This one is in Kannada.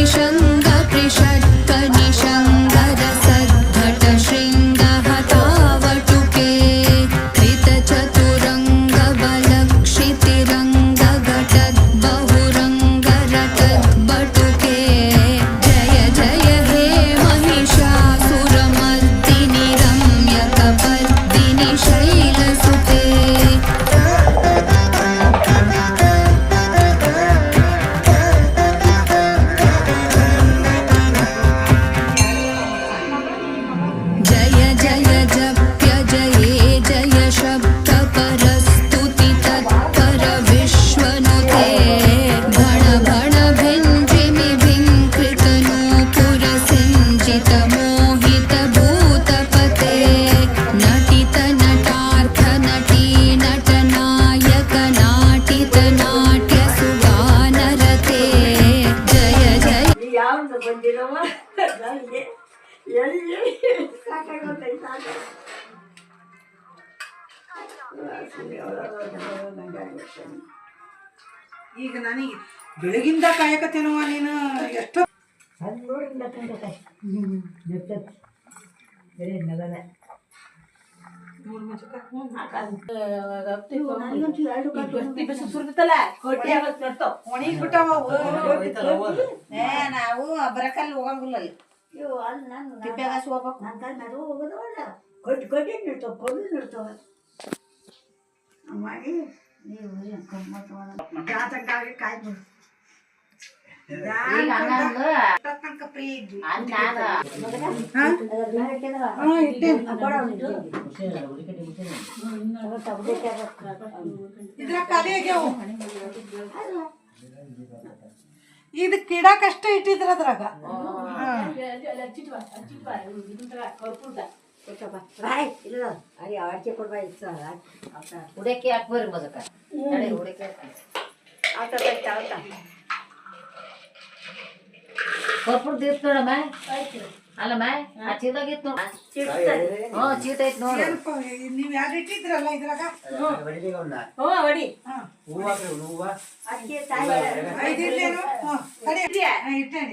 निशंग कृषट्क निशंग रसद्घट शृंग हतावटुके कृत चतुरंग बल क्षितिरंग घटद बहुरंग रटद बटुके जय जय हे महिषासुरमर्दिनि रम्यकपर्दिनि शैलसुते जय जय जप्य जये जय शब्द परस्तुति तत्पर विश्वनुते भण भण भिञ्जिमि भिङ्कृत नूपुर सिञ्चित मोहित भूतपते नटित नटार्थ नटी नटनायक नाटित नाट्य सुगानरते जय जय ಯಾವ್ದು ಬಂದಿರವ ನನಗೆ ಎಲ್ಲಿ ಸಾಕಾಗೋತೈತೆ ಸಾಕು ಈಗ ನನಗೆ ಬೆಳಗಿಂದ ಕಾಯಕತ್ತೇನವ ನೀನು ಎಷ್ಟೋ ಅದು ನೋಡಿಲ್ಲ ತಂದೆ ಬೇರೆ ನಗರ ನಾವು ಬರಕಲ್ಲಿ ಹೋಗಂಗಿಲ್ಲ ಕೊಟ್ಟು ನಿಡ್ತಾವ ಕೊಡು ನಿಡ್ತಾವ ಮಾಡಿ ನೀವು ಜಾತಕ್ಕಾಗಿ ಕಾಯ್ದು ತನಕ ಫ್ರೀ ಇದ್ವಿ ಇದ್ರ ಖಾಲಿ ಆಗ್ಯಾವು ಇದಕ್ಕೆ ಇಡಾಕಷ್ಟ ಇಟ್ಟಿದ್ರ ಅದ್ರಾಗ ಇಲ್ಲ ಅಯ್ಯ ಅಡಿಕೆ ಕೊಡ್ಬಾ ಇತ್ತು ಉಡಕ್ಕೆ ಹಾಕ್ಬರ್ರಿ ಬದಕ ಉಡಕ್ಕೆ ಕರ್ಪೂರ ಇತ್ತು ನೋಡಮ್ಮ ಅಲ್ಲಮ್ಮ ಆ ಚೀದಾಗ ಇತ್ತು ನೋಡ ಚೀಟ ಐತ್ ನೋಡ ನೀವ್ ಯಾರು ಇಟ್ಟಿದ್ರಲ್ಲ ಇದ್ರಾಗ ಹೊಡಿ ಅಡಿಕೆ ತಾಯಿ ಇಟ್ಟೇನು ಇಟ್ಟೇನೆ